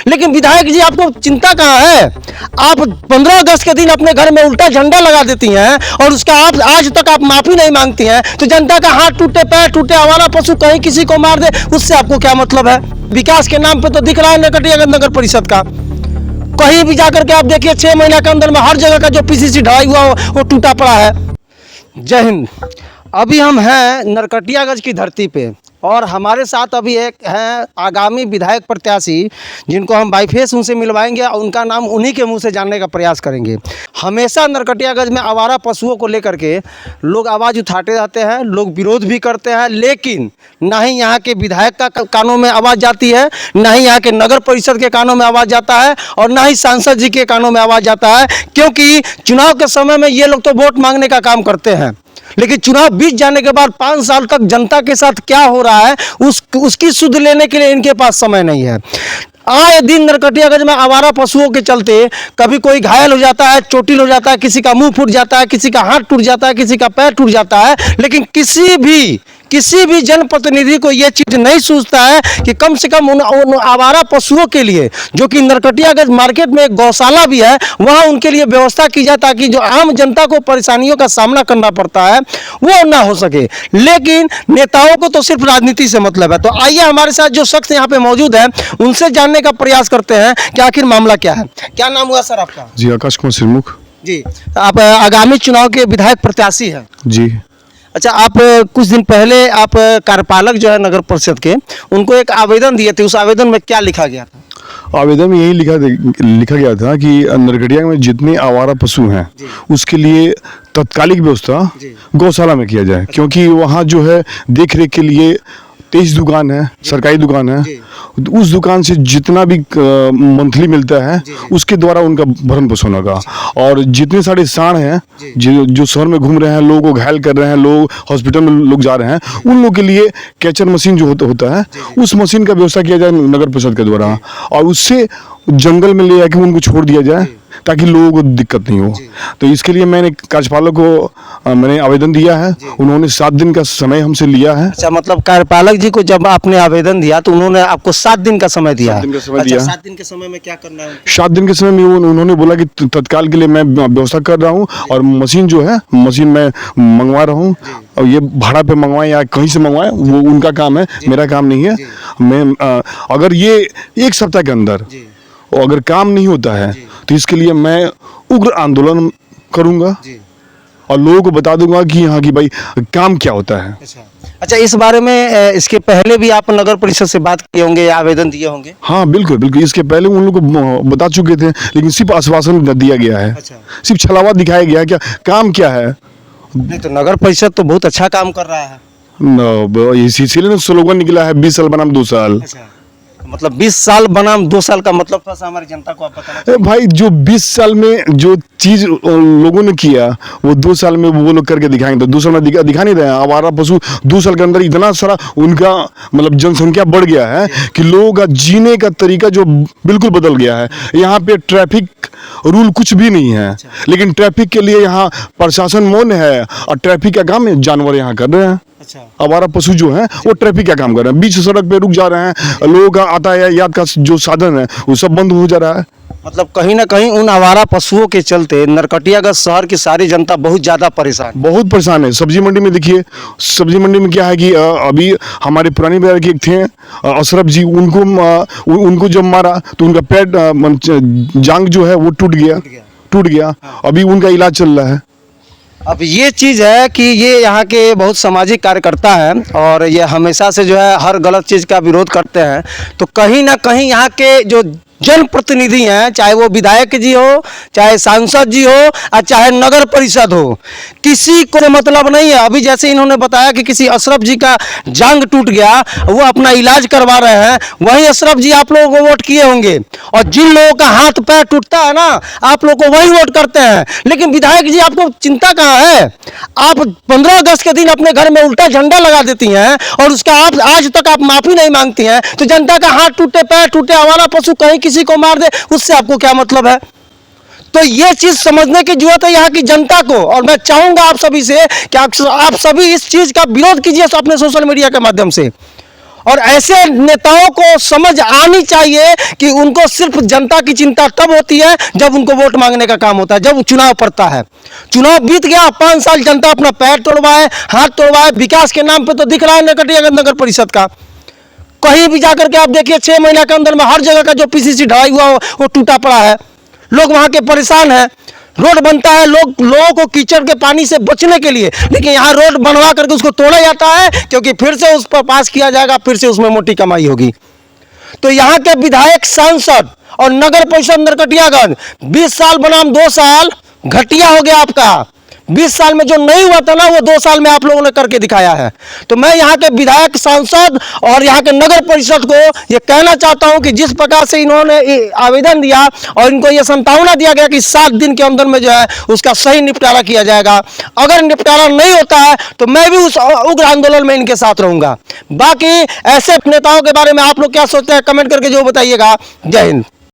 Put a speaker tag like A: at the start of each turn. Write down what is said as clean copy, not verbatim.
A: लेकिन विधायक जी आपको चिंता कहाँ है? आप 15 अगस्त के दिन अपने घर में उल्टा झंडा लगा देती हैं और उसका आप आज तक आप माफी नहीं मांगती हैं। तो जनता का हाथ टूटे, पैर टूटे, आवारा पशु कहीं किसी को मार दे, उससे आपको क्या मतलब है? विकास के नाम पे तो दिख रहा है नरकटियागंज नगर परिषद का। कहीं भी जाकर के आप देखिए 6 महीना के अंदर में हर जगह का जो पीसीसी ढलाई हुआ वो टूटा पड़ा है। जय हिंद। अभी हम हैं नरकटियागंज की धरती पे और हमारे साथ अभी एक हैं आगामी विधायक प्रत्याशी जिनको हम बाईफेस उनसे मिलवाएंगे और उनका नाम उन्हीं के मुंह से जानने का प्रयास करेंगे। हमेशा नरकटियागंज में आवारा पशुओं को लेकर के लोग आवाज़ उठाते रहते हैं, लोग विरोध भी करते हैं, लेकिन ना ही यहाँ के विधायक का कानों में आवाज़ जाती है, ना ही यहाँ के नगर परिषद के कानों में आवाज़ जाता है और ना ही सांसद जी के कानों में आवाज़ जाता है। क्योंकि चुनाव के समय में ये लोग तो वोट मांगने का काम करते हैं, लेकिन चुनाव बीत जाने के बाद 5 साल तक जनता के साथ क्या हो रहा है उसकी सुध लेने के लिए इनके पास समय नहीं है। आए दिन नरकटियागंज में आवारा पशुओं के चलते कभी कोई घायल हो जाता है, चोटिल हो जाता है, किसी का मुंह फूट जाता है, किसी का हाथ टूट जाता है, किसी का पैर टूट जाता है, लेकिन किसी भी जनप्रतिनिधि को यह चीज नहीं सोचता है कि कम से कम उन आवारा पशुओं के लिए, जो कि नरकटियागंज मार्केट में एक गौशाला भी है, वहां उनके लिए व्यवस्था की जाए ताकि जो आम जनता को परेशानियों का सामना करना पड़ता है वो ना हो सके। लेकिन नेताओं को तो सिर्फ राजनीति से मतलब है। तो आइए हमारे साथ जो शख्स यहाँ पे मौजूद है उनसे जानने का प्रयास करते हैं कि आखिर मामला क्या है। क्या नाम हुआ सर आपका?
B: जी, आकाश कुमार सिरमुख
A: जी। आप आगामी चुनाव के विधायक प्रत्याशी हैं
B: जी।
A: अच्छा, आप कुछ दिन पहले आप कार्यपालक जो है नगर परिषद के, उनको एक आवेदन दिए थे। उस आवेदन में क्या लिखा गया था?
B: आवेदन में यही लिखा गया था कि नरकटिया में जितने आवारा पशु हैं उसके लिए तत्कालिक व्यवस्था गौशाला में किया जाए, क्योंकि वहाँ जो है देख रेख के लिए 23 दुकान है, सरकारी दुकान है, उस दुकान से जितना भी मंथली मिलता है उसके द्वारा उनका भरण पोषण होगा। और जितने सारे सांड हैं जो शहर में घूम रहे हैं, लोगों को घायल कर रहे हैं, लोग हॉस्पिटल में लोग जा रहे हैं, उन लोगों के लिए कैचर मशीन जो होता है उस मशीन का व्यवस्था किया जाए नगर परिषद के द्वारा, और उससे जंगल में ले जाके उनको छोड़ दिया जाए ताकि लोगों को दिक्कत नहीं हो। तो इसके लिए मैंने कार्यपालक को मैंने आवेदन दिया है। उन्होंने 7 दिन का समय हमसे लिया है।
A: अच्छा, मतलब कार्यपालक जी को जब आपने आवेदन दिया तो उन्होंने आपको 7 दिन का समय दिया?
B: 7 दिन का समय दिया।
A: 7 दिन के समय में क्या करना है?
B: 7 दिन के समय में उन्होंने बोला कि तत्काल के लिए मैं व्यवस्था कर रहा हूँ और मशीन जो है मशीन मैं मंगवा रहा हूँ, और ये भाड़ा पे मंगवाएं या कहीं से मंगवाएं वो उनका काम है, मेरा काम नहीं है। मैं अगर ये 1 सप्ताह के अंदर और अगर काम नहीं होता है तो इसके लिए मैं उग्र आंदोलन करूंगा और लोगों को बता दूंगा कि यहाँ की भाई काम क्या होता है।
A: अच्छा, इस बारे में इसके पहले भी आप नगर परिषद से बात किए होंगे या आवेदन दिए होंगे?
B: हाँ बिल्कुल बिल्कुल, इसके पहले उन लोगों को बता चुके थे, लेकिन सिर्फ आश्वासन दिया गया है। सिर्फ छलावा दिखाया गया है, क्या काम क्या है।
A: नहीं तो नगर परिषद तो बहुत अच्छा काम कर रहा है।
B: इसीलिए स्लोगन निकला है 20 साल बनाम 2 साल।
A: मतलब 20 साल बनाम 2 साल का मतलब थोड़ा सा हमारी जनता को आप बताना।
B: भाई जो 20 साल में जो चीज लोगों ने किया वो 2 साल में वो लोग करके दिखाएंगे। तो 2 साल में दिखा नहीं रहे हैं। आवारा पशु 2 साल के अंदर इतना सारा उनका मतलब जनसंख्या बढ़ गया है कि लोगों का जीने का तरीका जो बिल्कुल बदल गया है। यहाँ पे ट्रैफिक रूल कुछ भी नहीं है, लेकिन ट्रैफिक के लिए यहाँ प्रशासन मौन है और ट्रैफिक का काम जानवर यहाँ कर रहे हैं। आवारा पशु जो हैं वो ट्रैफिक का काम कर रहे हैं, बीच सड़क पे रुक जा रहे हैं, लोगों का यातायात का जो साधन है वो सब बंद हो जा रहा है।
A: मतलब कहीं ना कहीं उन आवारा पशुओं के चलते नरकटियागंज शहर की सारी जनता बहुत ज्यादा बहुत
B: परेशान है। सब्जी मंडी में देखिए, सब्जी मंडी में क्या है कि अभी हमारे पुरानी बाजार के एक थे अशरफ जी, उनको जब मारा तो उनका पेट जांग जो है वो टूट गया। अभी उनका इलाज चल रहा है।
A: अब ये चीज़ है कि ये यहाँ के बहुत सामाजिक कार्यकर्ता हैं और ये हमेशा से जो है हर गलत चीज़ का विरोध करते हैं। तो कहीं ना कहीं यहाँ के जो जनप्रतिनिधि हैं, चाहे वो विधायक जी हो, चाहे सांसद जी हो और चाहे नगर परिषद हो, किसी को मतलब नहीं है। अभी जैसे इन्होंने बताया कि किसी अशरफ जी का जांग टूट गया, वो अपना इलाज करवा रहे हैं, वही अशरफ जी आप लोगों को वोट किए होंगे, और जिन लोगों का हाथ पैर टूटता है ना आप लोग को वही वोट करते हैं। लेकिन विधायक जी आपको चिंता कहाँ है? आप 15 अगस्त के दिन अपने घर में उल्टा झंडा लगा देती हैं और उसका आप आज तक आप माफी नहीं मांगती हैं। तो जनता का हाथ टूटे, पैर टूटे, आवारा पशु कहीं किसी को मार दे, उससे आपको क्या मतलब है? तो ये चीज समझने की जरूरत है यहाँ की जनता को। और मैं चाहूंगा आप सभी से कि आप सभी इस चीज का विरोध कीजिए अपने सोशल मीडिया के माध्यम से। और ऐसे नेताओं को समझ आनी चाहिए कि उनको सिर्फ जनता की चिंता तब होती है जब उनको वोट मांगने का काम होता है, जब चुनाव पड़ता है। चुनाव बीत गया, 5 साल जनता अपना पैर तोड़वाए, हाथ तोड़वाए, विकास के नाम पे तो दिख रहा है नरकटियागंज नगर परिषद का। कहीं भी जाकर के आप देखिए 6 महीना के अंदर में हर जगह का जो पीसीसी ढलाई हुआ वो टूटा पड़ा है। लोग वहां के परेशान हैं। रोड बनता है लोगों को कीचड़ के पानी से बचने के लिए, लेकिन यहाँ रोड बनवा करके उसको तोड़ा जाता है क्योंकि फिर से उस पर पास किया जाएगा, फिर से उसमें मोटी कमाई होगी। तो यहाँ के विधायक, सांसद और नगर परिषद नरकटियागंज 20 साल बनाम 2 साल घटिया हो गया आपका। 20 साल में जो नहीं हुआ था ना वो 2 साल में आप लोगों ने करके दिखाया है। तो मैं यहाँ के विधायक, सांसद और यहाँ के नगर परिषद को ये कहना चाहता हूँ कि जिस प्रकार से इन्होंने आवेदन दिया और इनको ये संभावना दिया गया कि 7 दिन के अंदर में जो है उसका सही निपटारा किया जाएगा, अगर निपटारा नहीं होता है तो मैं भी उस उग्र आंदोलन में इनके साथ रहूंगा। बाकी ऐसे नेताओं के बारे में आप लोग क्या सोचते हैं कमेंट करके जो बताइएगा। जय हिंद।